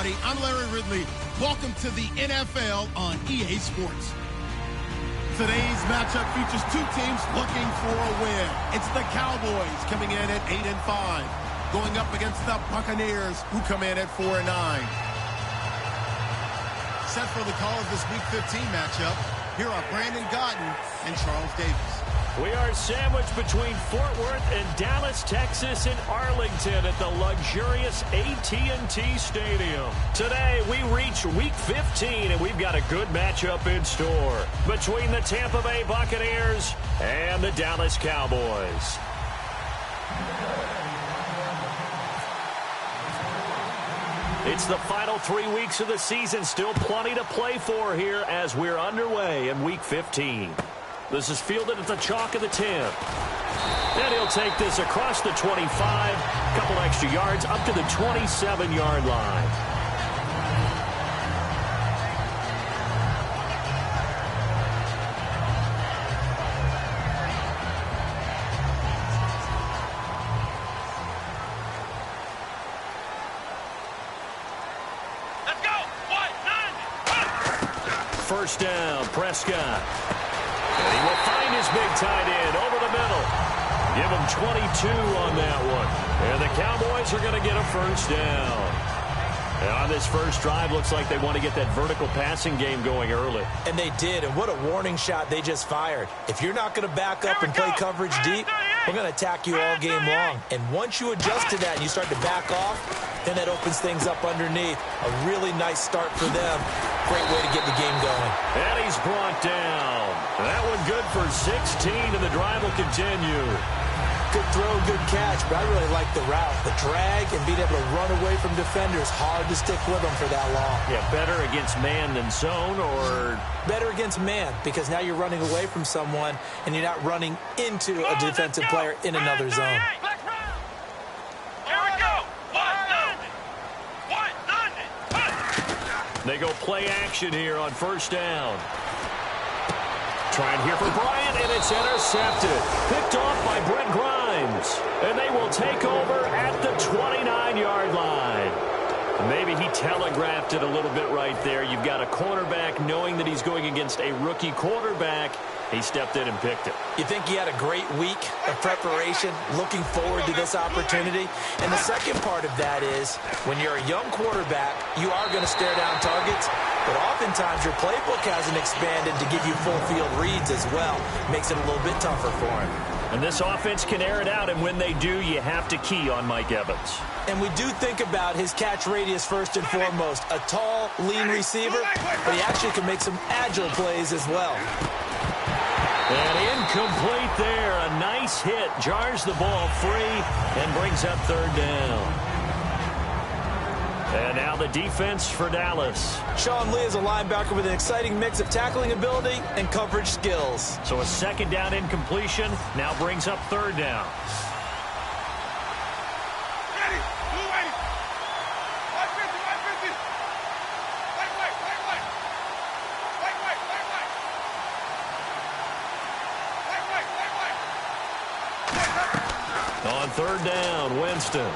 everybody. I'm Larry Ridley. Welcome to the NFL on EA Sports. Today's matchup features two teams looking for a win. It's the Cowboys coming in at 8-5, going up against the Buccaneers, who come in at 4-9. Set for the call of this Week 15 matchup, here are Brandon Gaudin and Charles Davis. We are sandwiched between Fort Worth and Dallas, Texas, and Arlington at the luxurious AT&T Stadium. Today, we reach Week 15, and we've got a good matchup in store between the Tampa Bay Buccaneers and the Dallas Cowboys. It's the final 3 weeks of the season. Still plenty to play for here as we're underway in Week 15. This is fielded at the chalk of the 10. And he'll take this across the 25. A couple extra yards up to the 27-yard line. Let's go! 1-9! First down, Prescott. And he will find his big tight end over the middle. Give him 22 on that one. And the Cowboys are going to get a first down. And on this first drive, looks like they want to get that vertical passing game going early. And they did, and what a warning shot they just fired. If you're not going to back up and play coverage deep, we're going to attack you all game long. And once you adjust to that and you start to back off, then that opens things up underneath. A really nice start for them. Great way to get the game going. And he's brought down. That one good for 16, and the drive will continue. Good throw, good catch, but I really like the route. The drag and being able to run away from defenders, hard to stick with them for that long. Yeah, better against man than zone, or? Better against man, because now you're running away from someone, and you're not running into a defensive player in another zone. Here we go! 1-9! They go play action here on first down. Trying here for Bryant, and it's intercepted. Picked off by Brent Grimes. And they will take over at the 29-yard line. Maybe he telegraphed it a little bit right there. You've got a cornerback knowing that he's going against a rookie quarterback. He stepped in and picked it. You think he had a great week of preparation, looking forward to this opportunity? And the second part of that is, when you're a young quarterback, you are going to stare down targets, but oftentimes your playbook hasn't expanded to give you full field reads as well. Makes it a little bit tougher for him. And this offense can air it out, and when they do, you have to key on Mike Evans. And we do think about his catch radius first and foremost. A tall, lean receiver, but he actually can make some agile plays as well. And incomplete there. A nice hit. Jars the ball free and brings up third down. And now the defense for Dallas. Sean Lee is a linebacker with an exciting mix of tackling ability and coverage skills. So a second down incompletion now brings up third down. On third down, Winston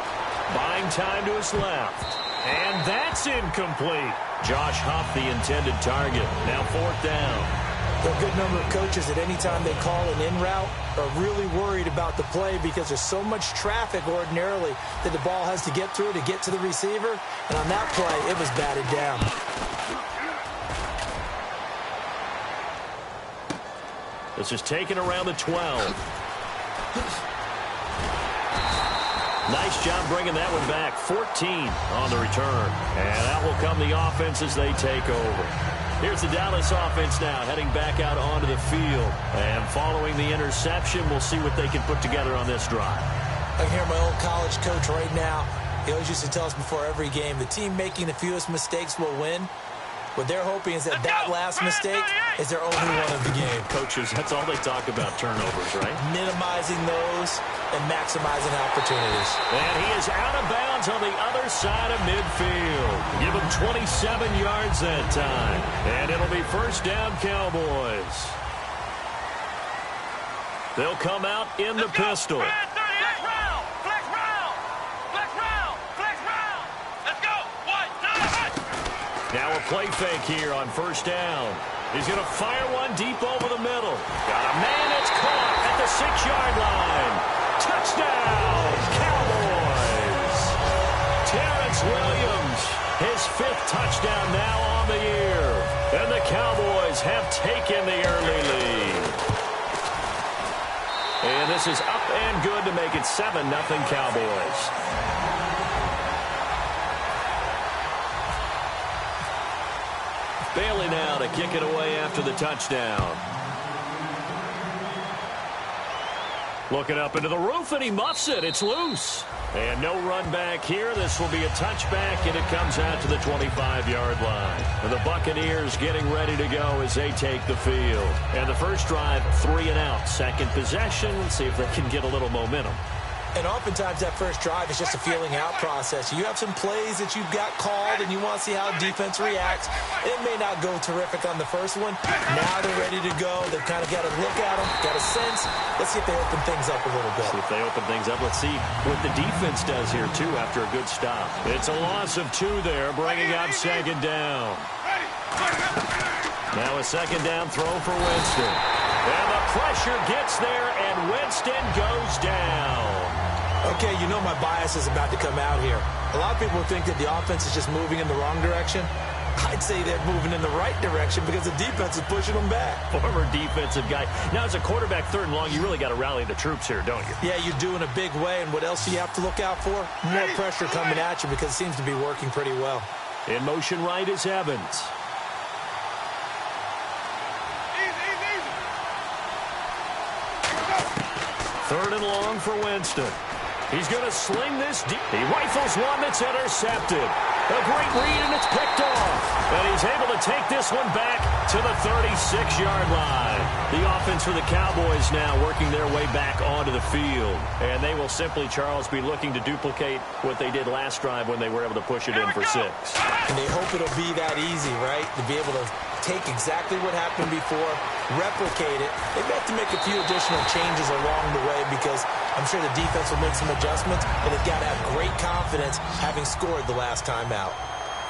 buying time to his left. And that's incomplete. Josh Huff, the intended target. Now fourth down. There are a good number of coaches at any time they call an in route are really worried about the play because there's so much traffic ordinarily that the ball has to get through to get to the receiver. And on that play, it was batted down. This is taken around the 12. Nice job bringing that one back. 14 on the return. And that will come the offense as they take over. Here's the Dallas offense now heading back out onto the field. And following the interception, we'll see what they can put together on this drive. I can hear my old college coach right now. He always used to tell us before every game, the team making the fewest mistakes will win. What they're hoping is that that last mistake is their only one of the game. Coaches, that's all they talk about, turnovers, right? Minimizing those and maximizing opportunities. And he is out of bounds on the other side of midfield. Give him 27 yards that time. And it'll be first down, Cowboys. They'll come out in the pistol. Flex round! Flex round! Flex round! Flex round! Let's go! 1-9! play fake here on first down. He's going to fire one deep over the middle. Got a man that's caught at the 6-yard line. Touchdown, Cowboys. Terrence Williams, his 5th touchdown now on the year. And the Cowboys have taken the early lead. And this is up and good to make it 7-0 Cowboys. Bailey now to kick it away after the touchdown. Looking up into the roof, and he muffs it. It's loose. And no run back here. This will be a touchback, and it comes out to the 25-yard line. And the Buccaneers getting ready to go as they take the field. And the first drive, 3 and out. Second possession. See if they can get a little momentum. And oftentimes that first drive is just a feeling out process. You have some plays that you've got called, and you want to see how defense reacts. It may not go terrific on the first one. Now they're ready to go. They've kind of got to look at them, got a sense. Let's see if they open things up a little bit. See if they open things up. Let's see what the defense does here, too, after a good stop. It's a loss of 2 there, bringing up second down. Now a second down throw for Winston. And the pressure gets there, and Winston goes down. Okay, you know my bias is about to come out here. A lot of people think that the offense is just moving in the wrong direction. I'd say they're moving in the right direction because the defense is pushing them back. Former defensive guy. Now, as a quarterback, 3rd and long, you really got to rally the troops here, don't you? Yeah, you do in a big way. And what else do you have to look out for? More pressure coming at you because it seems to be working pretty well. In motion right is Evans. Third and long for Winston. He's going to sling this deep. He rifles one that's intercepted. A great read, and it's picked off. And he's able to take this one back to the 36-yard line. The offense for the Cowboys now working their way back onto the field. And they will simply, Charles, be looking to duplicate what they did last drive when they were able to push it in for 6. And they hope it'll be that easy, right? To be able to take exactly what happened before, replicate it. They've got to make a few additional changes along the way because I'm sure the defense will make some adjustments, and they've got to have great confidence having scored the last time out.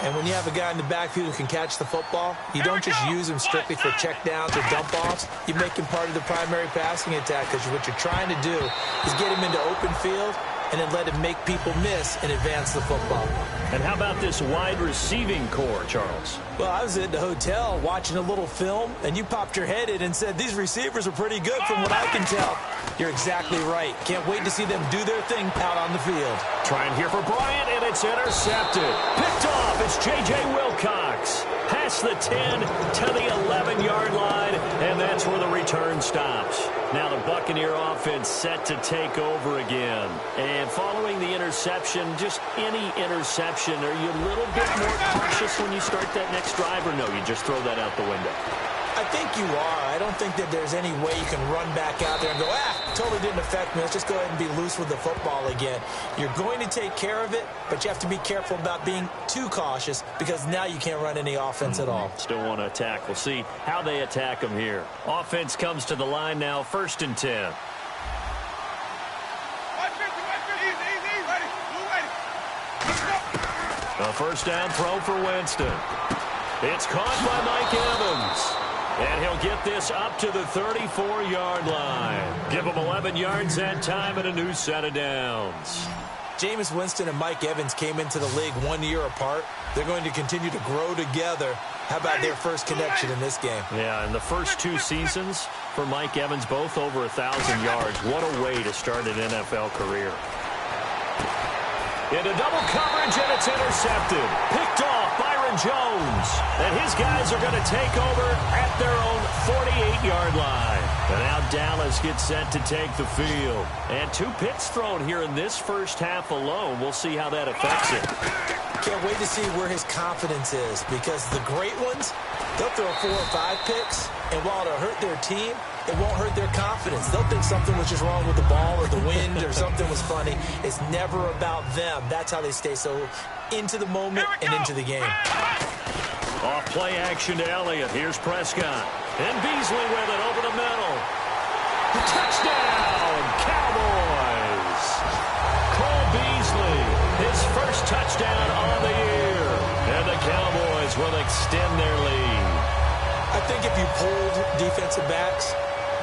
And when you have a guy in the backfield who can catch the football, you don't just use him strictly for checkdowns or dump-offs. You make him part of the primary passing attack because what you're trying to do is get him into open field and then let him make people miss and advance the football. And how about this wide receiving core, Charles? Well, I was at the hotel watching a little film, and you popped your head in and said, these receivers are pretty good from what I can tell. You're exactly right. Can't wait to see them do their thing out on the field. Trying here for Bryant, and it's intercepted. Picked off. It's J.J. Wilcox. Past the 10 to the 11-yard line, and that's where the return stops. Now the Buccaneer offense set to take over again. And following the interception, just any interception, are you a little bit more cautious when you start that next drive, or no, you just throw that out the window? I think you are. I don't think that there's any way you can run back out there and go, totally didn't affect me. Let's just go ahead and be loose with the football again. You're going to take care of it, but you have to be careful about being too cautious because now you can't run any offense at all. Still want to attack. We'll see how they attack them here. Offense comes to the line now, 1st and 10. A first down throw for Winston. It's caught by Mike Evans. And he'll get this up to the 34-yard line. Give him 11 yards that time and a new set of downs. Jameis Winston and Mike Evans came into the league 1 year apart. They're going to continue to grow together. How about their first connection in this game? Yeah, in the first 2 seasons for Mike Evans, both over 1,000 yards. What a way to start an NFL career. Into double coverage, and it's intercepted. Picked off Byron Jones. And his guys are going to take over at their own 48-yard line. And now Dallas gets set to take the field. And 2 picks thrown here in this first half alone. We'll see how that affects it. Can't wait to see where his confidence is because the great ones, they'll throw 4 or 5 picks, and while it'll hurt their team, it won't hurt their confidence. They'll think something was just wrong with the ball or the wind or something was funny. It's never about them. That's how they stay so into the moment and into the game. Off play action to Elliott. Here's Prescott. And Beasley with it over the middle. Touchdown, Cowboys. Cole Beasley, his first touchdown on the year. And the Cowboys will extend think if you polled defensive backs,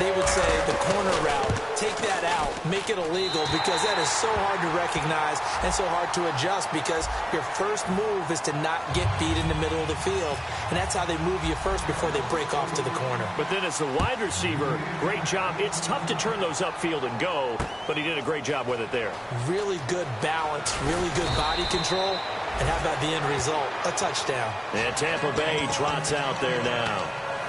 they would say the corner route, take that out, make it illegal, because that is so hard to recognize and so hard to adjust, because your first move is to not get beat in the middle of the field, and that's how they move you first before they break off to the corner. But then as the wide receiver, great job. It's tough to turn those upfield and go, but he did a great job with it there. Really good balance, really good body control, and how about the end result? A touchdown. And Tampa Bay trots out there now.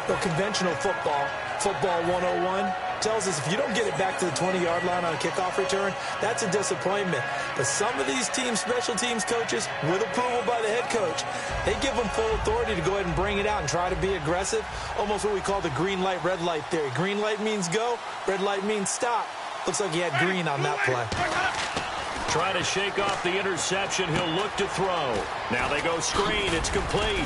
Well, conventional football 101, tells us if you don't get it back to the 20-yard line on a kickoff return, that's a disappointment. But some of these teams, special teams coaches, with approval by the head coach, they give them full authority to go ahead and bring it out and try to be aggressive, almost what we call the green light, red light theory. Green light means go, red light means stop. Looks like he had green on that play. Trying to shake off the interception. He'll look to throw. Now they go screen. It's complete.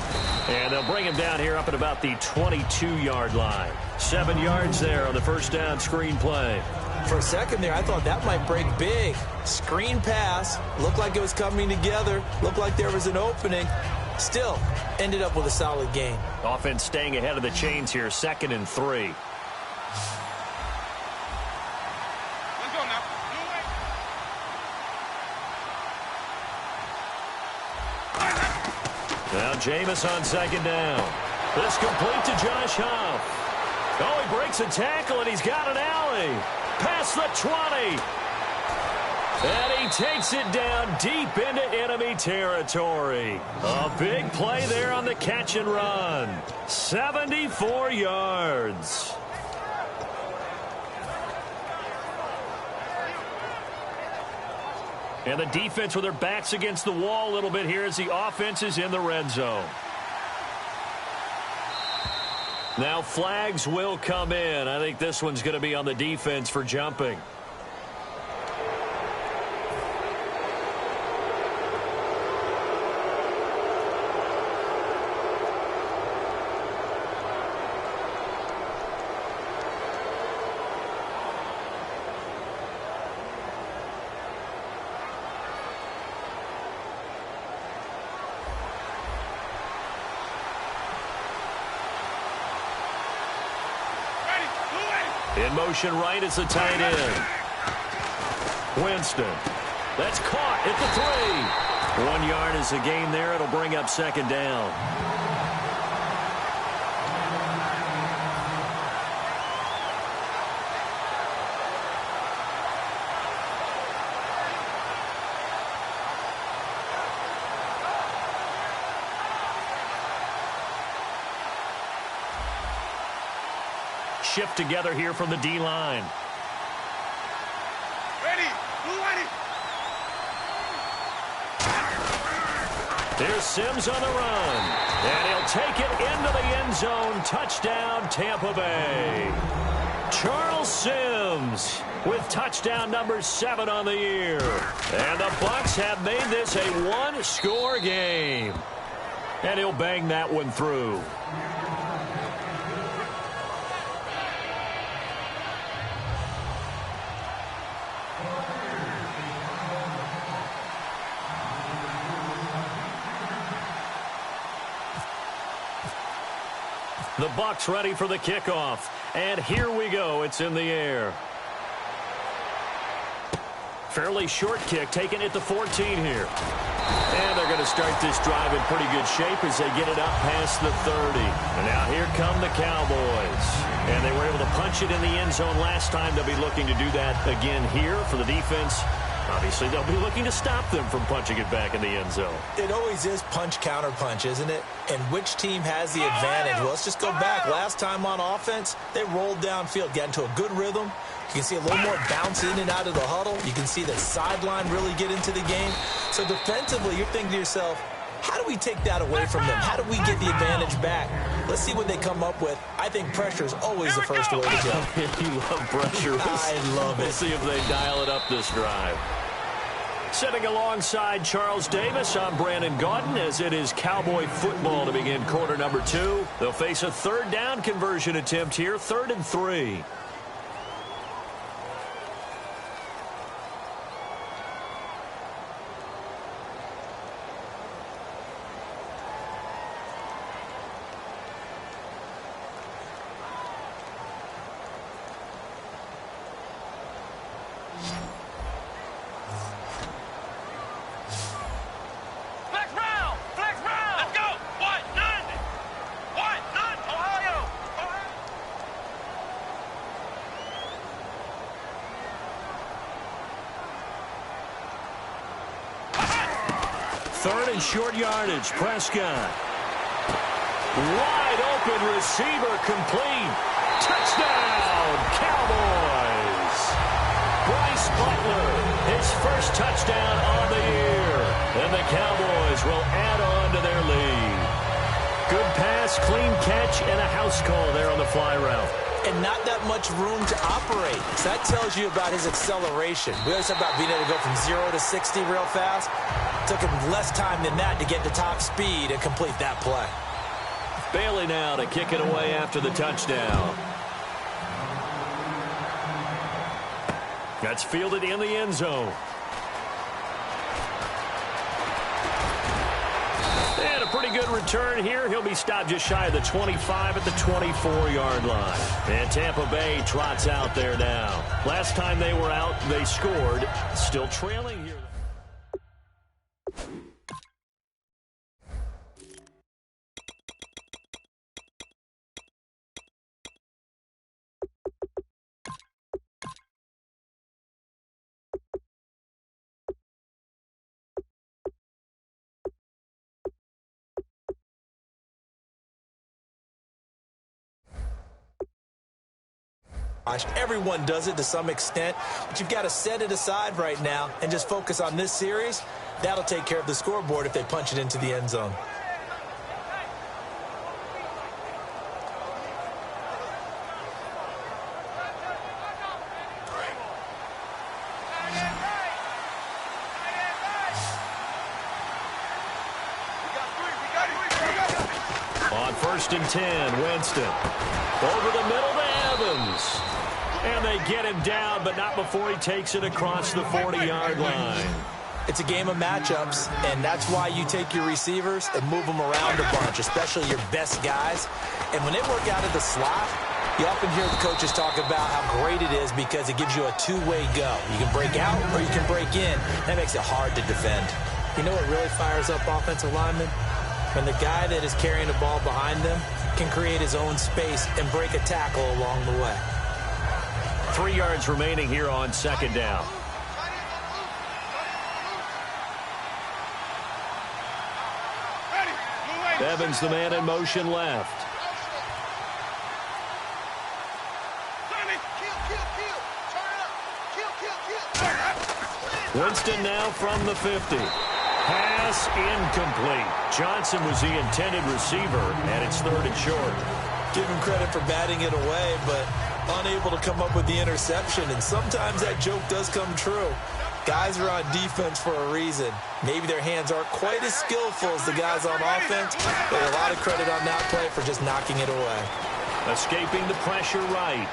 And they'll bring him down here up at about the 22-yard line. 7 yards there on the first down screen play. For a second there, I thought that might break big. Screen pass. Looked like it was coming together. Looked like there was an opening. Still, ended up with a solid gain. Offense staying ahead of the chains here. 2nd and 3. Now Jameis on 2nd down. This complete to Josh Huff. Oh, he breaks a tackle, and he's got an alley. Past the 20. And he takes it down deep into enemy territory. A big play there on the catch and run. 74 yards. And the defense with their backs against the wall a little bit here as the offense is in the red zone. Now flags will come in. I think this one's going to be on the defense for jumping. In motion right is the tight end. Winston. That's caught at the 3. 1 yard is the gain there. It'll bring up 2nd down. Shift together here from the D-line. Ready. There's Sims on the run. And he'll take it into the end zone. Touchdown, Tampa Bay. Charles Sims with touchdown number 7 on the year. And the Bucs have made this a 1-score game. And he'll bang that one through. The Bucs ready for the kickoff. And here we go. It's in the air. Fairly short kick, taken at the 14 here. And they're going to start this drive in pretty good shape as they get it up past the 30. And now here come the Cowboys. And they were able to punch it in the end zone last time. They'll be looking to do that again here for the defense. Obviously, they'll be looking to stop them from punching it back in the end zone. It always is punch-counter-punch, isn't it? And which team has the advantage? Well, let's just go back. Last time on offense, they rolled downfield, got into a good rhythm. You can see a little more bounce in and out of the huddle. You can see the sideline really get into the game. So defensively, you're thinking to yourself, how do we take that away from them? How do we get the advantage back? Let's see what they come up with. I think pressure is always the first way to go. You love pressure. I love it. We'll see if they dial it up this drive. Sitting alongside Charles Davis, I'm Brandon Gaudin as it is Cowboy football to begin quarter number 2. They'll face a 3rd down conversion attempt here, 3rd and 3. Third and short yardage. Prescott. Wide open receiver complete. Touchdown, Cowboys. Bryce Butler, his first touchdown of the year. And the Cowboys will add on to their lead. Good pass, clean catch, and a house call there on the fly route. And not that much room to operate. So that tells you about his acceleration. We always talk about being able to go from 0 to 60 real fast. Took him less time than that to get to top speed and complete that play. Bailey now to kick it away after the touchdown. That's fielded in the end zone. And a pretty good return here. He'll be stopped just shy of the 25 at the 24-yard line. And Tampa Bay trots out there now. Last time they were out, they scored. Still trailing here. Everyone does it to some extent, but you've got to set it aside right now and just focus on this series. That'll take care of the scoreboard if they punch it into the end zone. On 1st and 10, Winston. Over the middle to Evans. And they get him down, but not before he takes it across the 40-yard line. It's a game of matchups, and that's why you take your receivers and move them around a bunch, especially your best guys. And when they work out of the slot, you often hear the coaches talk about how great it is because it gives you a two-way go. You can break out or you can break in. That makes it hard to defend. You know what really fires up offensive linemen? When the guy that is carrying the ball behind them can create his own space and break a tackle along the way. 3 yards remaining here on 2nd down. Evans, the man in motion left. Winston now from the 50. Pass incomplete. Johnson was the intended receiver, and it's 3rd and short. Give him credit for batting it away, but unable to come up with the interception, and sometimes that joke does come true. Guys are on defense for a reason. Maybe their hands aren't quite as skillful as the guys on offense, but a lot of credit on that play for just knocking it away. Escaping the pressure right.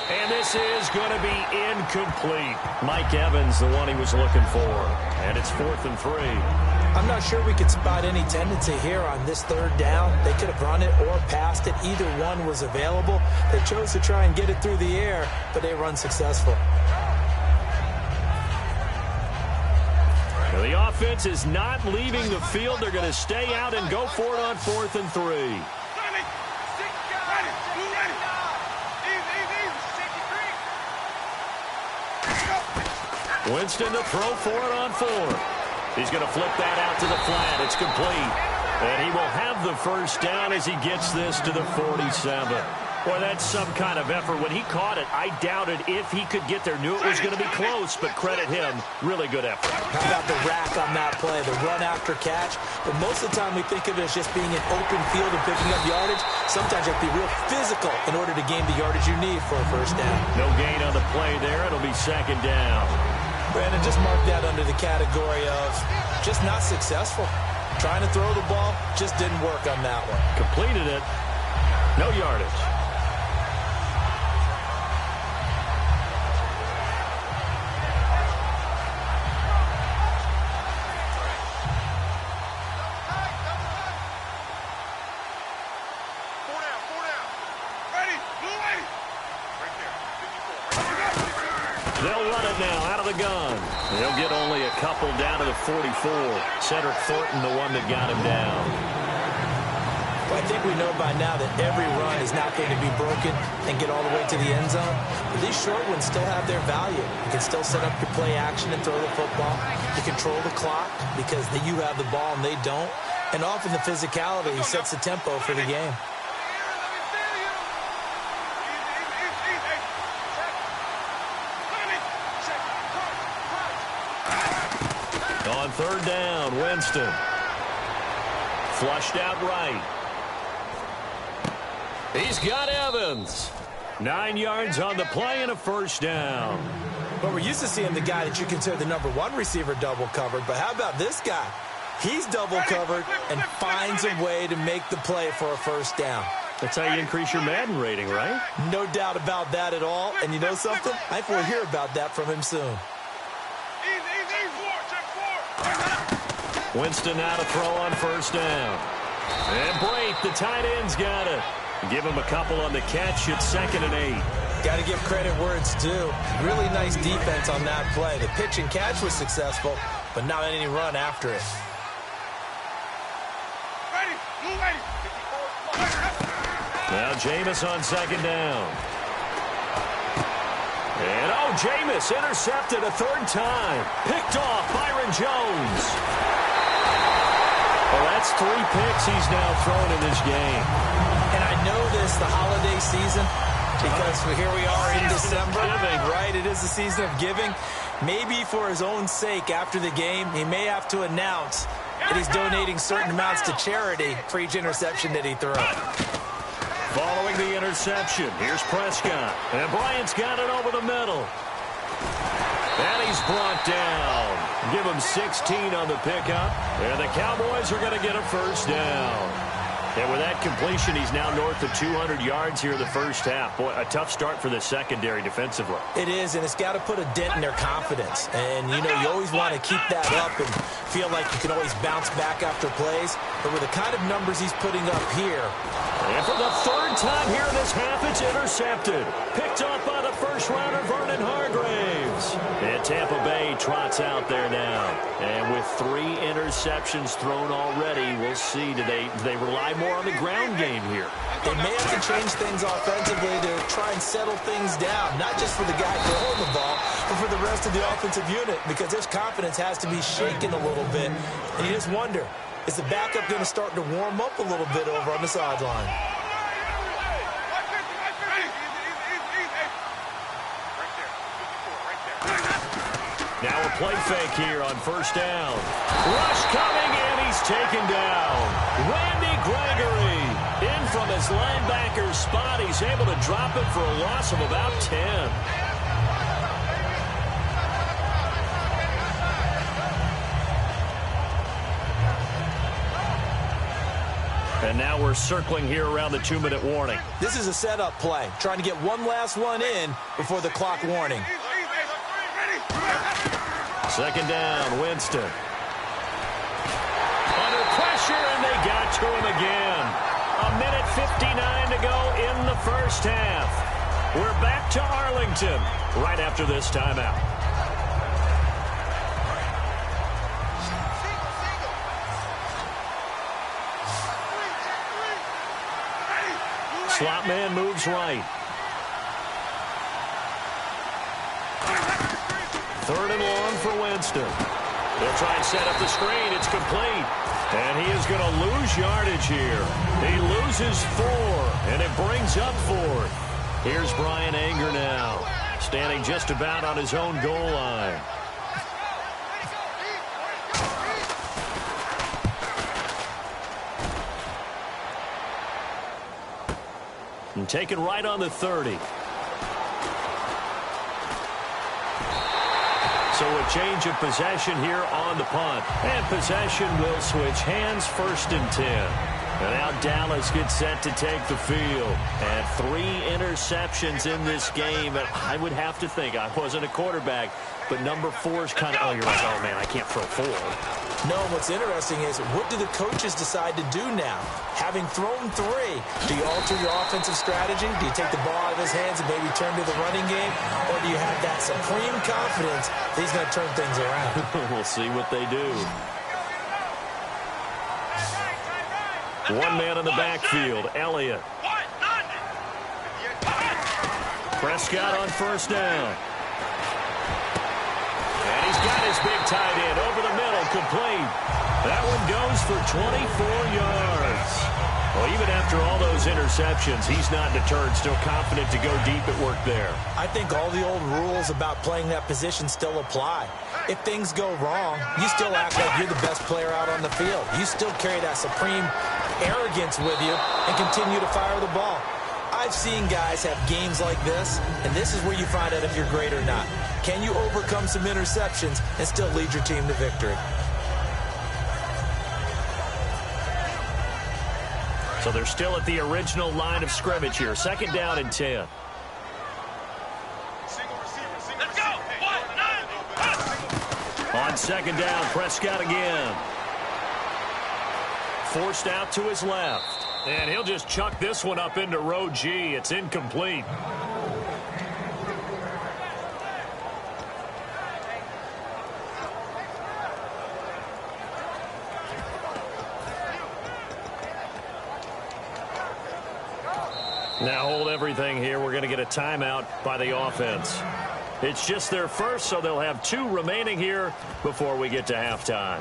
And this is going to be incomplete. Mike Evans, the one he was looking for. And it's 4th and 3. I'm not sure we could spot any tendency here on this 3rd down. They could have run it or passed it. Either one was available. They chose to try and get it through the air, but they were unsuccessful. Now the offense is not leaving the field. They're going to stay out and go for it on 4th and 3. Winston to throw for it on 4th. He's going to flip that out to the flat. It's complete. And he will have the first down as he gets this to the 47. Boy, that's some kind of effort. When he caught it, I doubted if he could get there. Knew it was going to be close, but credit him. Really good effort. How about the rack on that play, the run after catch? But most of the time we think of it as just being an open field and picking up yardage. Sometimes you have to be real physical in order to gain the yardage you need for a first down. No gain on the play there. It'll be 2nd down. Brandon, just mark that under the category of just not successful. Trying to throw the ball just didn't work on that one. Completed it. No yardage. They'll run it now out of the gun. They'll get only a couple down to the 44. Cedric Thornton, the one that got him down. Well, I think we know by now that every run is not going to be broken and get all the way to the end zone. But these short ones still have their value. You can still set up your play action and throw the football. You control the clock because you have the ball and they don't. And often the physicality sets the tempo for the game. On third down, Winston. Flushed out right. He's got Evans. 9 yards on the play and a first down. Well, we're used to seeing the guy that you consider the number one receiver double covered, but how about this guy? He's double covered and finds a way to make the play for a first down. That's how you increase your Madden rating, right? No doubt about that at all. And you know something? I think we'll hear about that from him soon. Winston now to throw on first down. And Brate, the tight end's got it. Give him a couple on the catch. It's 2nd and 8. Got to give credit where it's due. Really nice defense on that play. The pitch and catch was successful, but not any run after it. Now Jameis on 2nd down. And Jameis intercepted a 3rd time. Picked off Byron Jones. Well, that's 3 picks he's now thrown in this game. And I know this, the holiday season, because here we are in December, right? It is the season of giving. Maybe for his own sake after the game, he may have to announce that he's donating certain amounts to charity for each interception that he throws. Following the interception, here's Prescott. And Bryant's got it over the middle. And he's brought down. Give him 16 on the pickup. And the Cowboys are going to get a first down. And with that completion, he's now north of 200 yards here in the first half. Boy, a tough start for the secondary defensively. It is, and it's got to put a dent in their confidence. And, you know, you always want to keep that up and feel like you can always bounce back after plays. But with the kind of numbers he's putting up here. And for the 3rd time here in this half, it's intercepted. Picked off by the first-rounder, Vernon Hargreaves. And Tampa Bay trots out there now. And with 3 interceptions thrown already, we'll see, do they rely more on the ground game here? They may have to change things offensively to try and settle things down, not just for the guy throwing the ball, but for the rest of the offensive unit, because his confidence has to be shaken a little bit. And you just wonder, is the backup going to start to warm up a little bit over on the sideline? Now a play fake here on first down. Rush coming, and he's taken down. Randy Gregory in from his linebacker spot. He's able to drop it for a loss of about 10. And now we're circling here around the 2-minute warning. This is a setup play, trying to get one last one in before the clock warning. 2nd down, Winston. Under pressure, and they got to him again. 1:59 to go in the first half. We're back to Arlington right after this timeout. Slot man moves right. 3rd and long for Winston. They'll try and set up the screen. It's complete. And he is going to lose yardage here. He loses 4, and it brings up 4th. Here's Brian Anger now, standing just about on his own goal line. And taken right on the 30. So a change of possession here on the punt. And possession will switch hands, 1st and 10. And now Dallas gets set to take the field. And 3 interceptions in this game. And I would have to think, I wasn't a quarterback, but number 4 is kind of, oh, you're like, oh, man, I can't throw 4. No, what's interesting is, what do the coaches decide to do now? Having thrown 3, do you alter your offensive strategy? Do you take the ball out of his hands and maybe turn to the running game? Or do you have that supreme confidence that he's going to turn things around? We'll see what they do. One man in the backfield, Elliott. Prescott on first down. And he's got his big tight end over the middle, complete. That one goes for 24 yards. Well, even after all those interceptions, he's not deterred, still confident to go deep at work there. I think all the old rules about playing that position still apply. If things go wrong, you still act like you're the best player out on the field. You still carry that supreme arrogance with you and continue to fire the ball. I've seen guys have games like this, and this is where you find out if you're great or not. Can you overcome some interceptions and still lead your team to victory? So they're still at the original line of scrimmage here. Second down and 10. Let's go. 1, 9. On second down, Prescott again. Forced out to his left. And he'll just chuck this one up into row G. It's incomplete. Now hold everything here. We're going to get a timeout by the offense. It's just their first, so they'll have 2 remaining here before we get to halftime.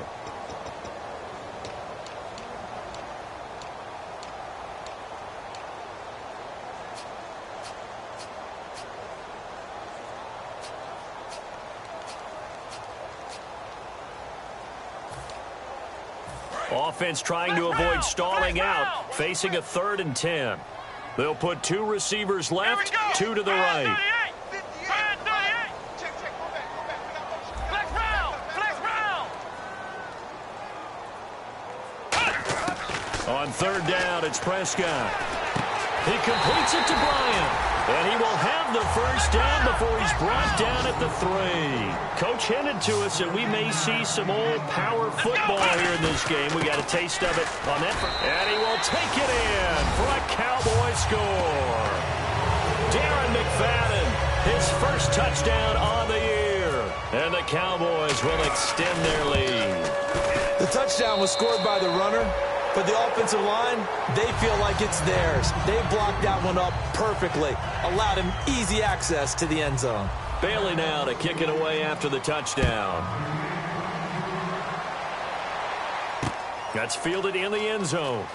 Offense trying to avoid stalling out, facing a 3rd and 10. They'll put 2 receivers left, 2 to the right. On 3rd down, it's Prescott. He completes it to Bryant. And he will have the first down before he's brought down at the 3. Coach hinted to us that we may see some old power football here in this game. We got a taste of it on that. And he will take it in for a Cowboy score. Darren McFadden, his first touchdown on the year. And the Cowboys will extend their lead. The touchdown was scored by the runner. For the offensive line, they feel like it's theirs. They blocked that one up perfectly, allowed him easy access to the end zone. Bailey now to kick it away after the touchdown. That's fielded in the end zone.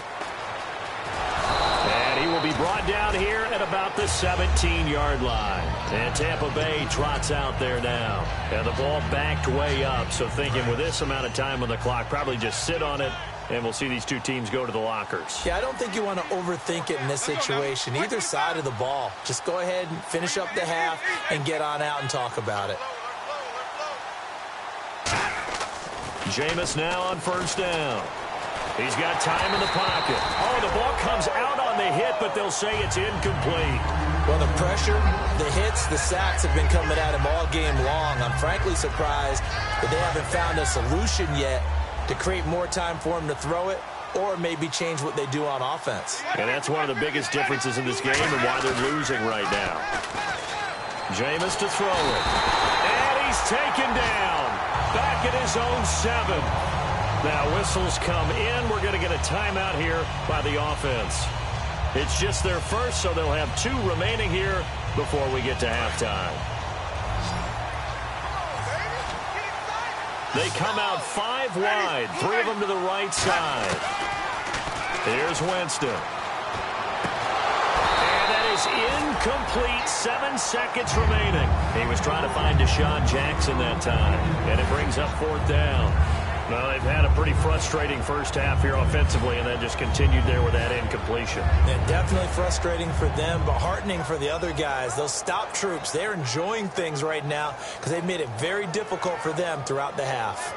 And he will be brought down here at about the 17-yard line. And Tampa Bay trots out there now. And the ball backed way up, so thinking with this amount of time on the clock, probably just sit on it. And we'll see these 2 teams go to the lockers. Yeah, I don't think you want to overthink it in this situation. Either side of the ball. Just go ahead and finish up the half and get on out and talk about it. Jameis now on first down. He's got time in the pocket. Oh, the ball comes out on the hit, but they'll say it's incomplete. Well, the pressure, the hits, the sacks have been coming at him all game long. I'm frankly surprised that they haven't found a solution yet to create more time for him to throw it or maybe change what they do on offense. And that's one of the biggest differences in this game and why they're losing right now. Jameis to throw it. And he's taken down. Back at his own 7. Now whistles come in. We're going to get a timeout here by the offense. It's just their first, so they'll have 2 remaining here before we get to halftime. They come out 5 wide, 3 of them to the right side. Here's Winston. And that is incomplete. 7 seconds remaining. He was trying to find Deshaun Jackson that time. And it brings up 4th down. Well, they've had a pretty frustrating first half here offensively, and then just continued there with that incompletion. Yeah, definitely frustrating for them, but heartening for the other guys. Those stop troops, they're enjoying things right now because they've made it very difficult for them throughout the half.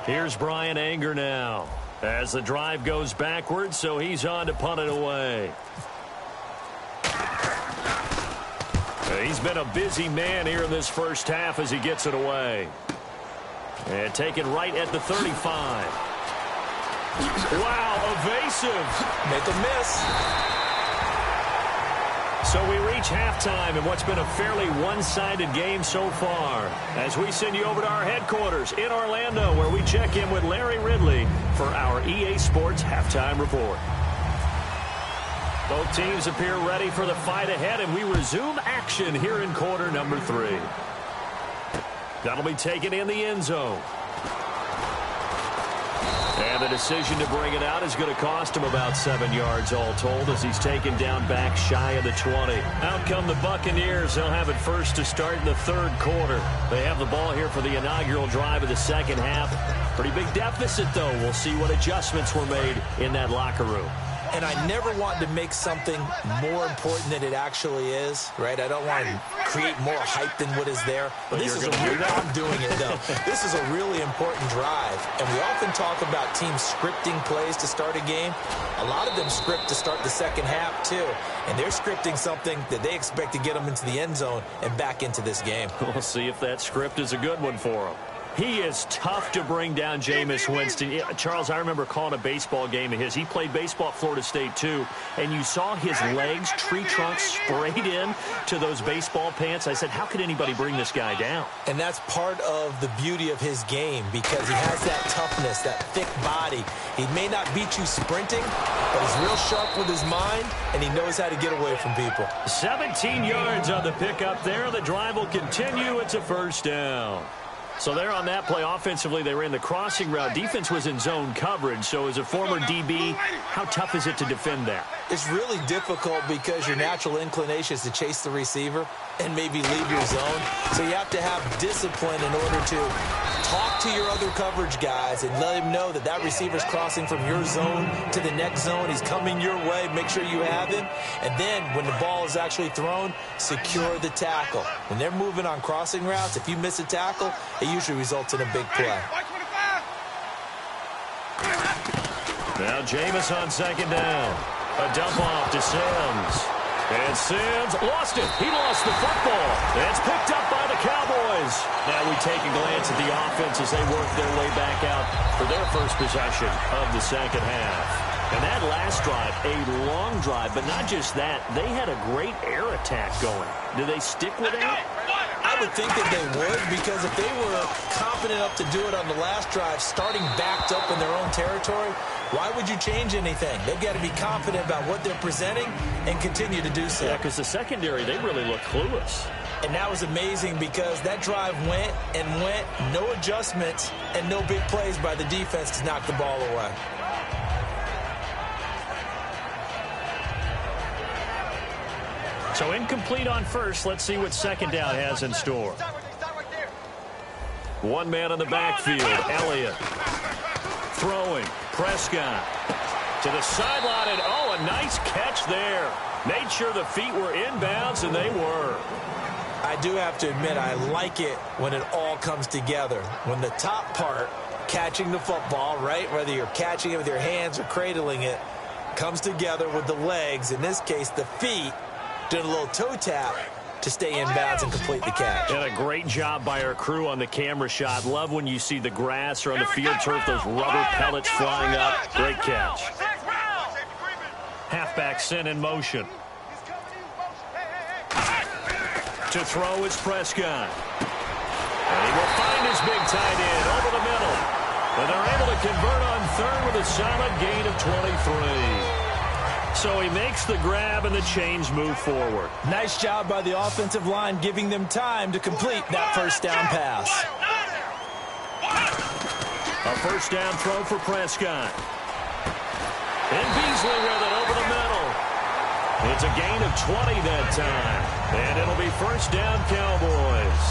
Here's Brian Anger now. As the drive goes backwards, so he's on to punt it away. He's been a busy man here in this first half as he gets it away. And taken right at the 35. Wow, evasive. Make a miss. So we reach halftime in what's been a fairly one-sided game so far, as we send you over to our headquarters in Orlando, where we check in with Larry Ridley for our EA Sports Halftime Report. Both teams appear ready for the fight ahead, and we resume action here in quarter number 3. That'll be taken in the end zone. And the decision to bring it out is going to cost him about 7 yards all told, as he's taken down back shy of the 20. Out come the Buccaneers. They'll have it first to start in the third quarter. They have the ball here for the inaugural drive of the second half. Pretty big deficit, though. We'll see what adjustments were made in that locker room. And I never want to make something more important than it actually is, right? I don't want to create more hype than what is there. But this is I'm doing it, though. This is a really important drive. And we often talk about teams scripting plays to start a game. A lot of them script to start the second half, too. And they're scripting something that they expect to get them into the end zone and back into this game. We'll see if that script is a good one for them. He is tough to bring down, Jameis Winston. Charles, I remember calling a baseball game of his. He played baseball at Florida State, too, and you saw his legs, tree trunks sprayed in to those baseball pants. I said, how could anybody bring this guy down? And that's part of the beauty of his game, because he has that toughness, that thick body. He may not beat you sprinting, but he's real sharp with his mind, and he knows how to get away from people. 17 yards on the pickup there. The drive will continue. It's a first down. So there on that play, offensively, they ran the crossing route. Defense was in zone coverage. So as a former DB, how tough is it to defend that? It's really difficult because your natural inclination is to chase the receiver and maybe leave your zone. So you have to have discipline in order to talk to your other coverage guys and let him know that that receiver's crossing from your zone to the next zone. He's coming your way. Make sure you have him. And then when the ball is actually thrown, secure the tackle. When they're moving on crossing routes, if you miss a tackle, it usually results in a big play. Now Jameis on second down. A dump off to Sims. And Sims lost it. He lost the football. It's picked up by the Cowboys. Now we take a glance at the offense as they work their way back out for their first possession of the second half. And that last drive, a long drive, but not just that. They had a great air attack going. Do they stick with that? I would think that they would, because if they were confident enough to do it on the last drive, starting backed up in their own territory, why would you change anything? They've got to be confident about what they're presenting and continue to do so. Yeah, because the secondary, they really look clueless. And that was amazing because that drive went and went, no adjustments, and no big plays by the defense to knock the ball away. So incomplete on first. Let's see what second down has in store. One man on the backfield, Elliott. Throwing, Prescott. To the sideline, and oh, a nice catch there. Made sure the feet were inbounds, and they were. I do have to admit, I like it when it all comes together. When the top part, catching the football, right, whether you're catching it with your hands or cradling it, comes together with the legs, in this case, the feet, doing a little toe tap to stay in bounds and complete the catch. And a great job by our crew on the camera shot. Love when you see the grass or on the field turf, those rubber pellets flying up. Great catch. Halfback sent in motion. To throw is Prescott. And he will find his big tight end over the middle. And they're able to convert on third with a solid gain of 23. So he makes the grab and the chains move forward. Nice job by the offensive line, giving them time to complete that first down pass. A first down throw for Prescott. And Beasley with it over the middle. It's a gain of 20 that time. And it'll be first down Cowboys.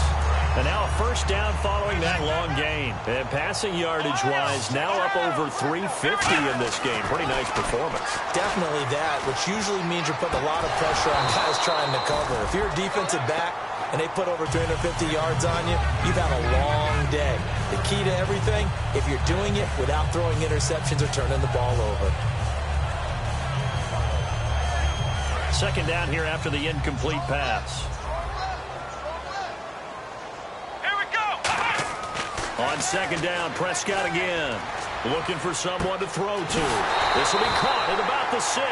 And now a first down following that long gain. And passing yardage-wise, now up over 350 in this game. Pretty nice performance. Definitely that, which usually means you're putting a lot of pressure on guys trying to cover. If you're a defensive back and they put over 350 yards on you, you've had a long day. The key to everything, if you're doing it without throwing interceptions or turning the ball over. Second down here after the incomplete pass. On second down, Prescott again. Looking for someone to throw to. This will be caught at about the 6.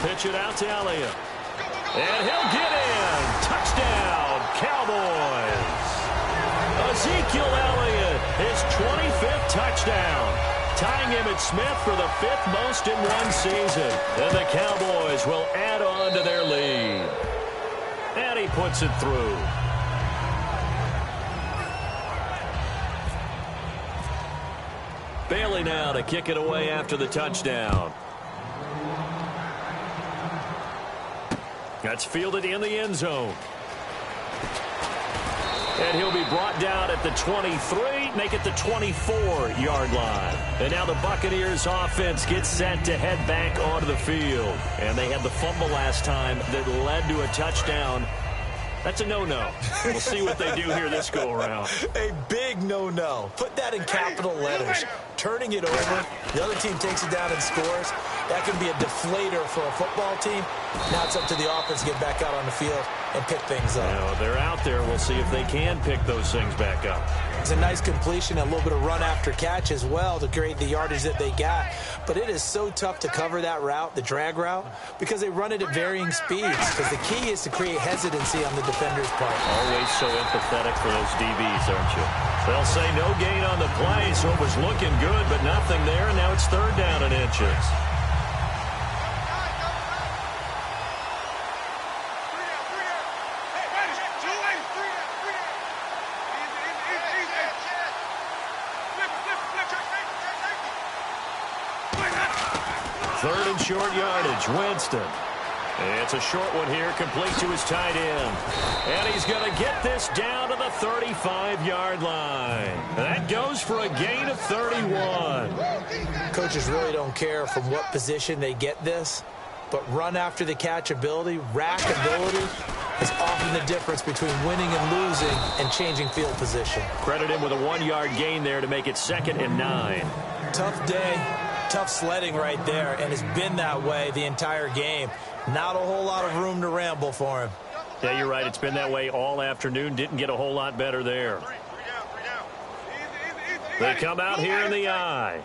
They'll pitch it out to Elliott. And he'll get in. Touchdown, Cowboys. Ezekiel Elliott, his 25th touchdown, tying Emmitt Smith for the 5th most in one season. And the Cowboys will add on to their lead. And he puts it through. Bailey now to kick it away after the touchdown. That's fielded in the end zone. And he'll be brought down at the 23, make it the 24-yard line. And now the Buccaneers offense gets set to head back onto the field. And they had the fumble last time that led to a touchdown. That's a no-no. We'll see what they do here this go-around. A big no-no. Put that in capital letters. Turning it over, the other team takes it down and scores. That can be a deflator for a football team. Now it's up to the offense to get back out on the field and pick things up. Now, they're out there. We'll see if they can pick those things back up. It's a nice completion, a little bit of run after catch as well to create the yardage that they got. But it is so tough to cover that route, the drag route, because they run it at varying speeds. Because the key is to create hesitancy on the defender's part. Always so empathetic for those DBs, aren't you? They'll say no gain on the play, so it was looking good, but nothing there, and now it's 3rd down and inches. Third and short yardage, Winston. It's a short one here, complete to his tight end. And he's going to get this down to the 35-yard line. That goes for a gain of 31. Coaches really don't care from what position they get this, but run after the catch ability, rack ability, is often the difference between winning and losing and changing field position. Credit him with a 1-yard gain there to make it 2nd and 9. Tough day. Tough sledding right there, and it's been that way the entire game. Not a whole lot of room to ramble for him. Yeah, you're right. It's been that way all afternoon. Didn't get a whole lot better there. They come out here in the eye.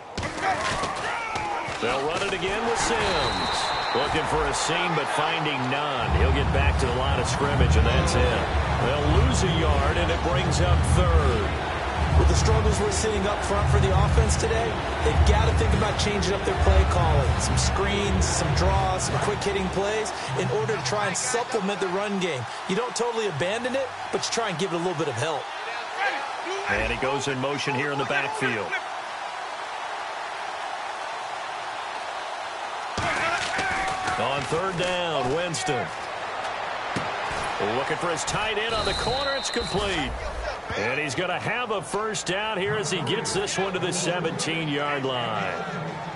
They'll run it again with Sims. Looking for a seam, but finding none. He'll get back to the line of scrimmage, and that's it. They'll lose a yard, and it brings up 3rd. With the struggles we're seeing up front for the offense today, they've got to think about changing up their play calling. Some screens, some draws, some quick-hitting plays in order to try and supplement the run game. You don't totally abandon it, but you try and give it a little bit of help. And he goes in motion here in the backfield. On 3rd down, Winston. Looking for his tight end on the corner. It's complete. And he's going to have a 1st down here as he gets this one to the 17-yard line.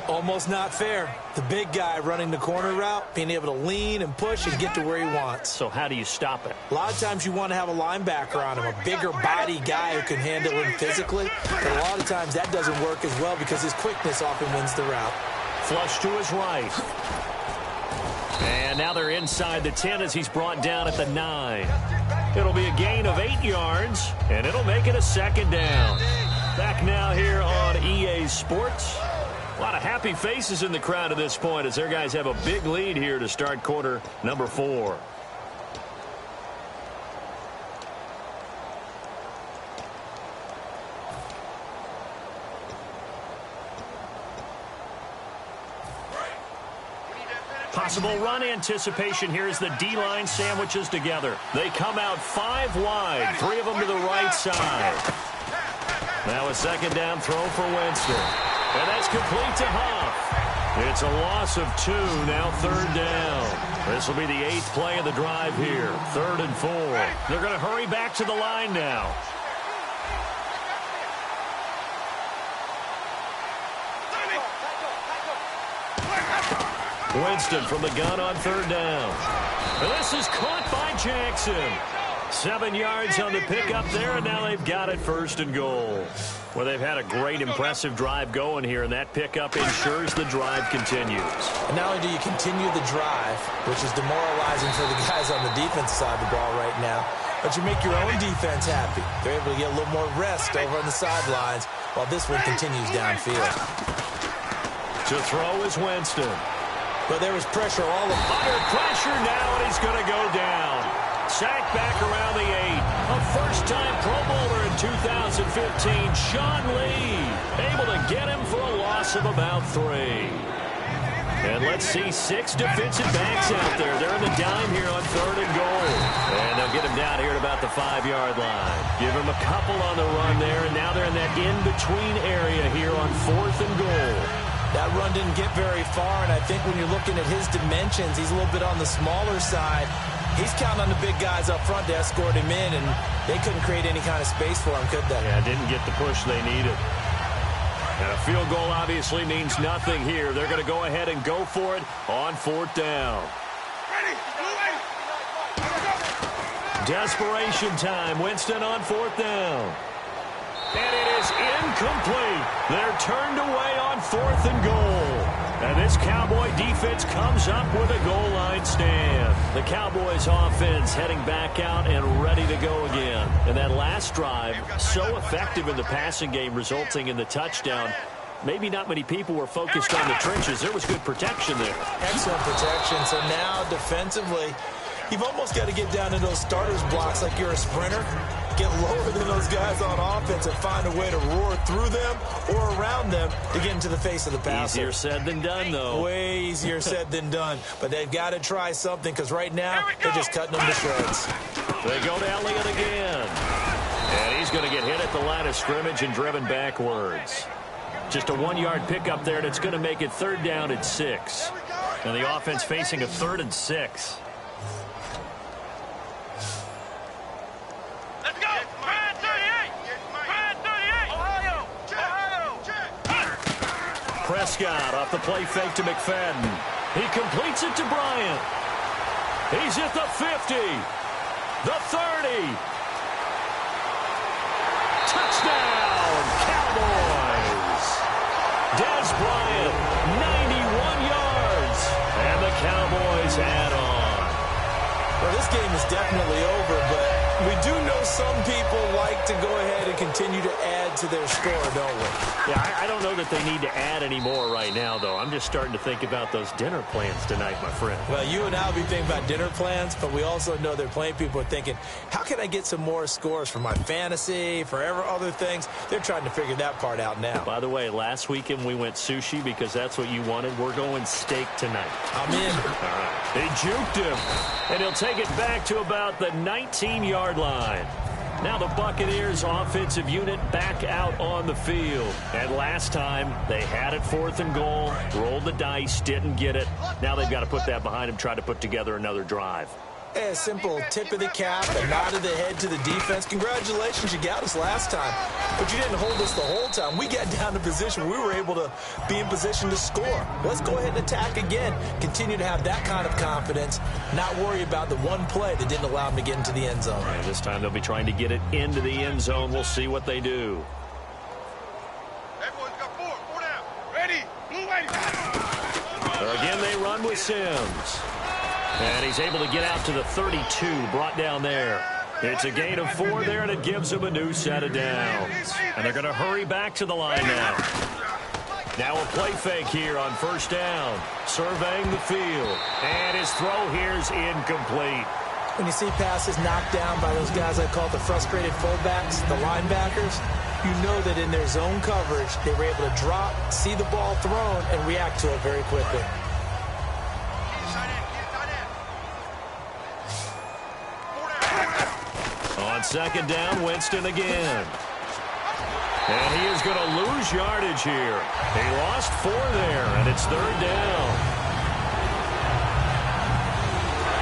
Almost not fair. The big guy running the corner route, being able to lean and push and get to where he wants. So how do you stop it? A lot of times you want to have a linebacker on him, a bigger body guy who can handle him physically. But a lot of times that doesn't work as well because his quickness often wins the route. Flush to his right. And now they're inside the 10 as he's brought down at the 9. It'll be a gain of 8 yards, and it'll make it a 2nd down. Back now here on EA Sports. A lot of happy faces in the crowd at this point as their guys have a big lead here to start quarter number 4. Possible run anticipation here as the D-line sandwiches together. They come out 5 wide, 3 of them to the right side. Now a 2nd down throw for Winston. And that's complete to Huff. It's a loss of 2, now 3rd down. This will be the 8th play of the drive here, 3rd and 4. They're going to hurry back to the line now. Winston from the gun on 3rd down. And this is caught by Jackson. 7 yards on the pickup there, and now they've got it 1st and goal. Well, they've had a great, impressive drive going here, and that pickup ensures the drive continues. And not only do you continue the drive, which is demoralizing for the guys on the defense side of the ball right now, but you make your own defense happy. They're able to get a little more rest over on the sidelines while this one continues downfield. To throw is Winston. But there was pressure all of under pressure now, and he's going to go down. Sacked back around the 8. A first-time Pro Bowler in 2015, Sean Lee, able to get him for a loss of about 3. And let's see 6 defensive backs out there. They're in the dime here on 3rd and goal. And they'll get him down here at about the 5-yard line. Give him a couple on the run there, and now they're in that in-between area here on 4th and goal. That run didn't get very far, and I think when you're looking at his dimensions, he's a little bit on the smaller side. He's counting on the big guys up front to escort him in, and they couldn't create any kind of space for him, could they? Yeah, didn't get the push they needed. And a field goal obviously means nothing here. They're going to go ahead and go for it on 4th down. Desperation time. Winston on 4th down. And it is incomplete. They're turned away on 4th and goal. And this Cowboy defense comes up with a goal line stand. The Cowboys offense heading back out and ready to go again. And that last drive, so effective in the passing game, resulting in the touchdown. Maybe not many people were focused on the trenches. There was good protection there. Excellent protection. So now defensively, you've almost got to get down to those starters blocks like you're a sprinter. Get lower than those guys on offense and find a way to roar through them or around them to get into the face of the passer. Easier said than done, though. Way easier said than done. But they've got to try something because right now they're just cutting them to shreds. They go to Elliott again. And he's going to get hit at the line of scrimmage and driven backwards. Just a 1-yard pickup there, and it's going to make it 3rd down and 6. And the offense facing a 3rd and 6. Prescott off the play fake to McFadden. He completes it to Bryant. He's at the 50. The 30. Touchdown, Cowboys. Dez Bryant, 91 yards. And the Cowboys add on. Well, this game is definitely over, but we do know some people like to go ahead and continue to add to their score, don't we? Yeah, I don't know that they need to add any more right now, though. I'm just starting to think about those dinner plans tonight, my friend. Well, you and I will be thinking about dinner plans, but we also know they're playing people are thinking, how can I get some more scores for my fantasy, for other things? They're trying to figure that part out now. By the way, last weekend we went sushi because that's what you wanted. We're going steak tonight. I'm in. All right. They juked him, and he'll take it back to about the 19-yard line. Now the Buccaneers offensive unit back out on the field. And last time they had it 4th and goal, rolled the dice, didn't get it. Now they've got to put that behind them, try to put together another drive. A simple tip of the cap, a nod of the head to the defense. Congratulations, you got us last time. But you didn't hold us the whole time. We got down to position. We were able to be in position to score. Let's go ahead and attack again. Continue to have that kind of confidence. Not worry about the one play that didn't allow them to get into the end zone. Right, this time they'll be trying to get it into the end zone. We'll see what they do. Everyone's got four down. Ready, blue lady. Again, they run with Sims. And he's able to get out to the 32, brought down there. It's a gain of 4 there, and it gives him a new set of downs. And they're going to hurry back to the line now. Now a play fake here on 1st down. Surveying the field. And his throw here's incomplete. When you see passes knocked down by those guys I call the frustrated fullbacks, the linebackers, you know that in their zone coverage, they were able to drop, see the ball thrown, and react to it very quickly. On 2nd down, Winston again. And he is going to lose yardage here. He lost 4 there, and it's 3rd down.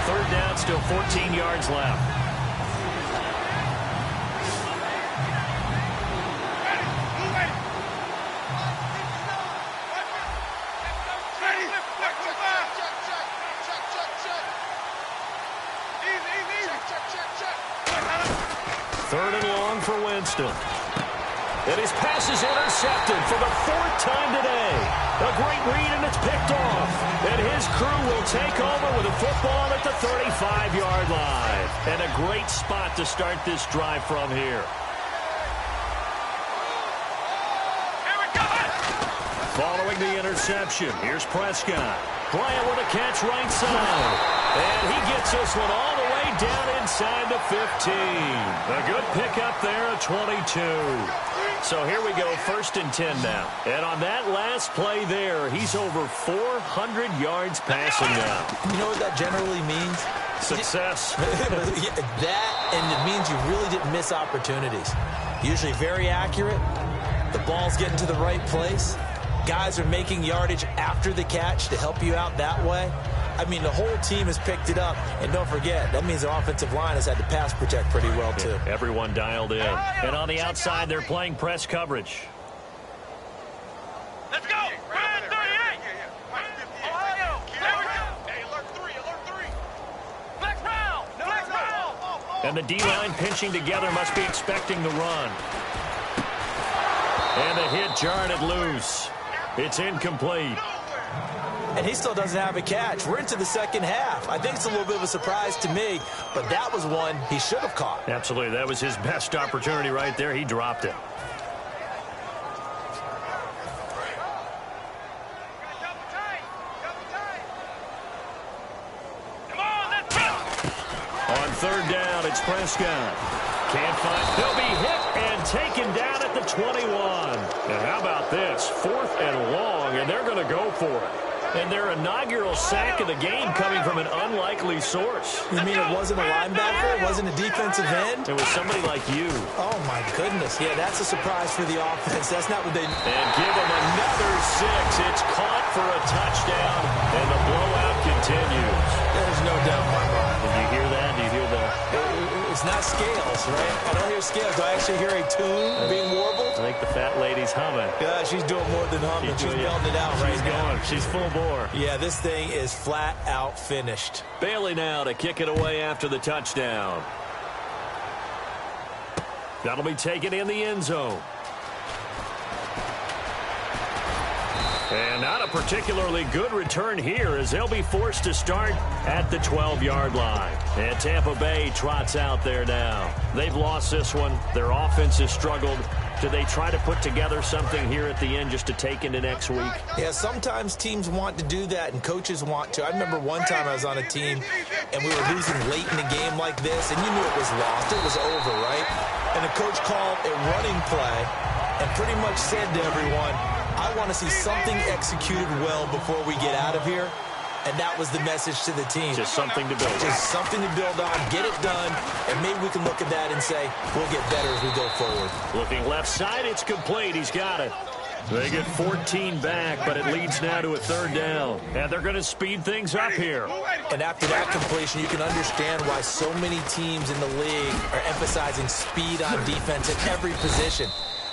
3rd down, still 14 yards left. Third and long for Winston. And his pass is intercepted for the 4th time today. A great read, and it's picked off. And his crew will take over with a football at the 35-yard line. And a great spot to start this drive from here. Here we go. Ball throwing the interception. Here's Prescott. Bryant with a catch right side. And he gets this one all the way down inside the 15. A good pickup there at 22. So here we go, 1st and 10 now. And on that last play there, he's over 400 yards passing now. You know what that generally means? Success. That, and it means you really didn't miss opportunities. Usually very accurate. The ball's getting to the right place. Guys are making yardage after the catch to help you out that way. I mean, the whole team has picked it up. And don't forget, that means the offensive line has had to pass protect pretty well, too. Yeah, everyone dialed in. And on the outside, they're playing press coverage. Let's go. Right 38. Ohio. There we go. Hey, alert 3. Flex round. Flex round. And the D-line pinching together must be expecting the run. And the hit jarred it loose. It's incomplete. And he still doesn't have a catch. We're into the second half. I think it's a little bit of a surprise to me, but that was one he should have caught. Absolutely. That was his best opportunity right there. He dropped it. Come on, let's go. On 3rd down, it's Prescott. Can't find. They'll be hit and taken down at the 21. And how about this? 4th and long, and they're going to go for it. And their inaugural sack of the game coming from an unlikely source. You mean it wasn't a linebacker? It wasn't a defensive end? It was somebody like you. Oh, my goodness. Yeah, that's a surprise for the offense. That's not what they... And give them another 6. It's caught for a touchdown, and the blowout continues. There's no doubt in my mind. Did you hear that? Do you hear that? It's not scales, right? I don't hear scales. Do I actually hear a tune being warbled? I think the fat lady's humming. Yeah, she's doing more than humming. She's belting it out right now. She's full bore. Yeah, this thing is flat out finished. Bailey now to kick it away after the touchdown. That'll be taken in the end zone. And not a particularly good return here as they'll be forced to start at the 12-yard line. And Tampa Bay trots out there now. They've lost this one. Their offense has struggled. Do they try to put together something here at the end just to take into next week? Yeah, sometimes teams want to do that and coaches want to. I remember one time I was on a team and we were losing late in the game like this and you knew it was lost. It was over, right? And the coach called a running play and pretty much said to everyone, I want to see something executed well before we get out of here. And that was the message to the team. Just something to build on. Just something to build on, get it done, and maybe we can look at that and say, we'll get better as we go forward. Looking left side, it's complete. He's got it. They get 14 back, but it leads now to a 3rd down. And they're going to speed things up here. And after that completion, you can understand why so many teams in the league are emphasizing speed on defense at every position.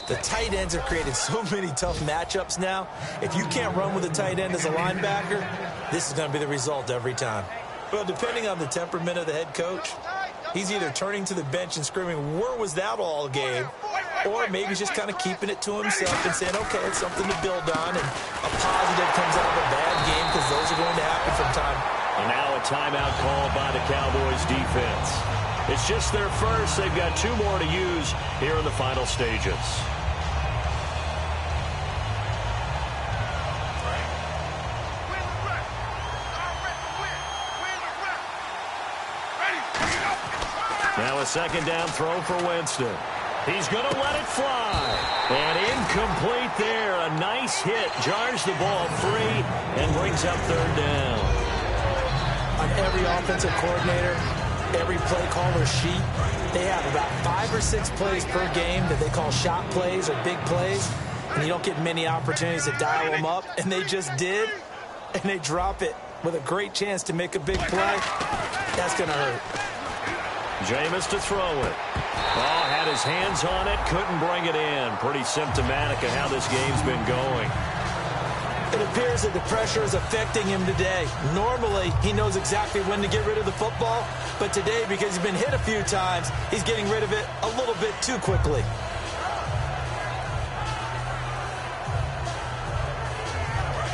The tight ends have created so many tough matchups now. If you can't run with a tight end as a linebacker, this is going to be the result every time. Well, depending on the temperament of the head coach, he's either turning to the bench and screaming, where was that all game? Or maybe he's just kind of keeping it to himself and saying, okay, it's something to build on, and a positive comes out of a bad game because those are going to happen from time. And now a timeout called by the Cowboys defense. It's just their first. They've got 2 more to use here in the final stages. Now a 2nd down throw for Winston. He's going to let it fly. And incomplete there. A nice hit. Jars the ball free and brings up 3rd down. On every offensive coordinator, every play caller sheet, they have about 5 or 6 plays per game that they call shot plays or big plays. And you don't get many opportunities to dial them up. And they just did. And they drop it with a great chance to make a big play. That's going to hurt. Jameis to throw it. Oh, had his hands on it, couldn't bring it in. Pretty symptomatic of how this game's been going. It appears that the pressure is affecting him today. Normally, he knows exactly when to get rid of the football, but today, because he's been hit a few times, he's getting rid of it a little bit too quickly.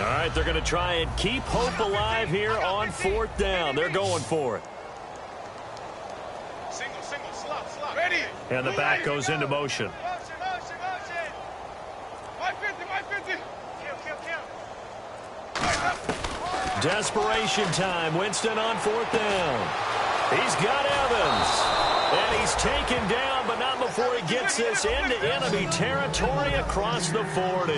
All right, they're going to try and keep hope alive here on 4th down. They're going for it. Single, slot. Ready. And the back goes into motion. Motion. 150. Kill. Desperation time. Winston on 4th down. He's got Evans. And he's taken down, but not before he gets this into enemy territory across the 40.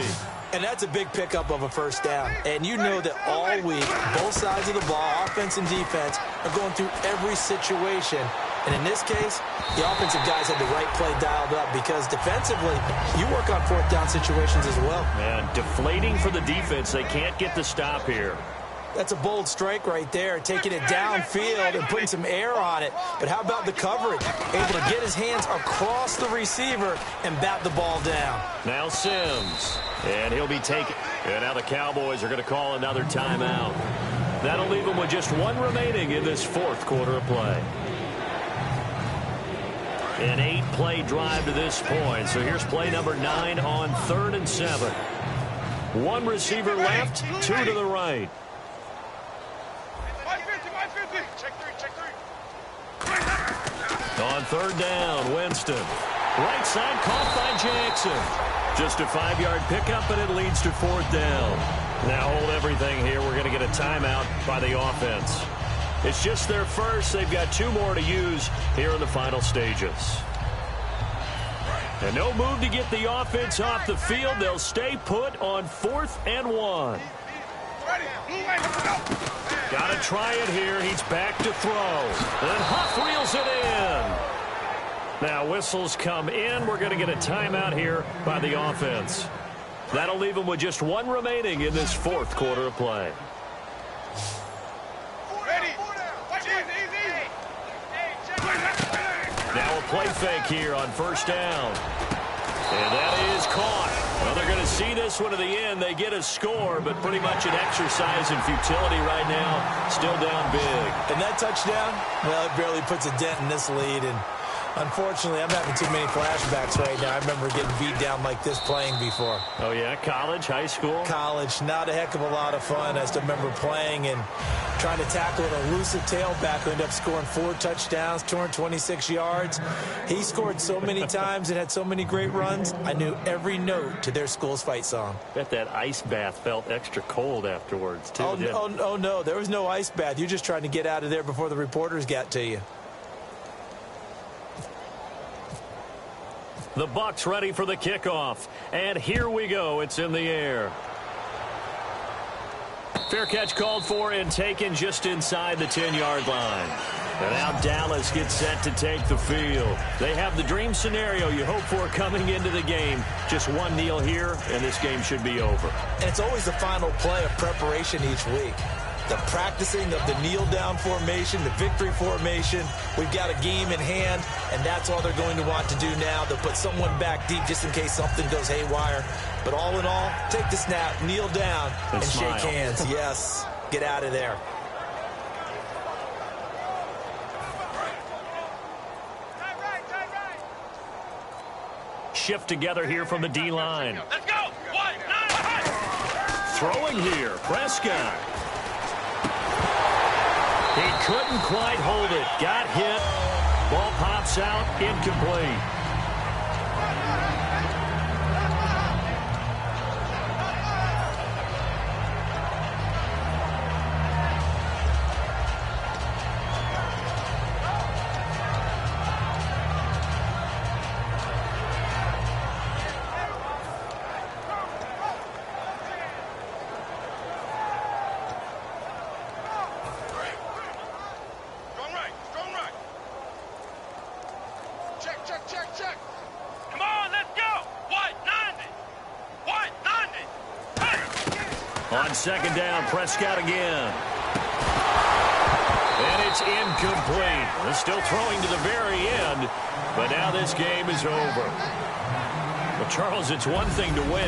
And that's a big pickup of a first down. And you know that all week, both sides of the ball, offense and defense, are going through every situation. And in this case, the offensive guys had the right play dialed up because defensively, you work on 4th down situations as well. And deflating for the defense. They can't get the stop here. That's a bold strike right there, taking it downfield and putting some air on it. But how about the coverage? Able to get his hands across the receiver and bat the ball down. Now Sims, and he'll be taken. And now the Cowboys are going to call another timeout. That'll leave them with just 1 remaining in this 4th quarter of play. An 8-play drive to this point. So here's play number 9 on 3rd and 7. 1 receiver left, 2 to the right. On 3rd down, Winston. Right side caught by Jackson. Just a 5-yard pickup, and it leads to 4th down. Now hold everything here. We're going to get a timeout by the offense. It's just their first. They've got 2 more to use here in the final stages. And no move to get the offense off the field. They'll stay put on 4th and 1. Got to try it here. He's back to throw. And Huff reels it in. Now whistles come in. We're going to get a timeout here by the offense. That'll leave them with just 1 remaining in this 4th quarter of play. Now a play fake here on 1st down. And that is caught. Well, they're going to see this one to the end. They get a score, but pretty much an exercise in futility right now. Still down big. And that touchdown, well, it barely puts a dent in this lead. And unfortunately, I'm having too many flashbacks right now. I remember getting beat down like this playing before. Oh, yeah? College, high school? College. Not a heck of a lot of fun. I still remember playing and trying to tackle an elusive tailback who ended up scoring 4 touchdowns, 226 yards. He scored so many times and had so many great runs. I knew every note to their school's fight song. Bet that ice bath felt extra cold afterwards, too. Oh, no. There was no ice bath. You're just trying to get out of there before the reporters got to you. The Bucs ready for the kickoff. And here we go. It's in the air. Fair catch called for and taken just inside the 10-yard line. And now Dallas gets set to take the field. They have the dream scenario you hope for coming into the game. Just 1 kneel here, and this game should be over. And it's always the final play of preparation each week. The practicing of the kneel-down formation, the victory formation. We've got a game in hand, and that's all they're going to want to do now. They'll put someone back deep just in case something goes haywire. But all in all, take the snap, kneel down, and shake hands. Yes, get out of there. Shift together here from the D-line. Let's go. 1, 9, Throwing here, Prescott. He couldn't quite hold it. Got hit. Ball pops out, incomplete. check. Come on, let's go. 190. 190. On second down, Prescott again. And it's incomplete. They're still throwing to the very end, but now this game is over. Well, Charles, it's one thing to win.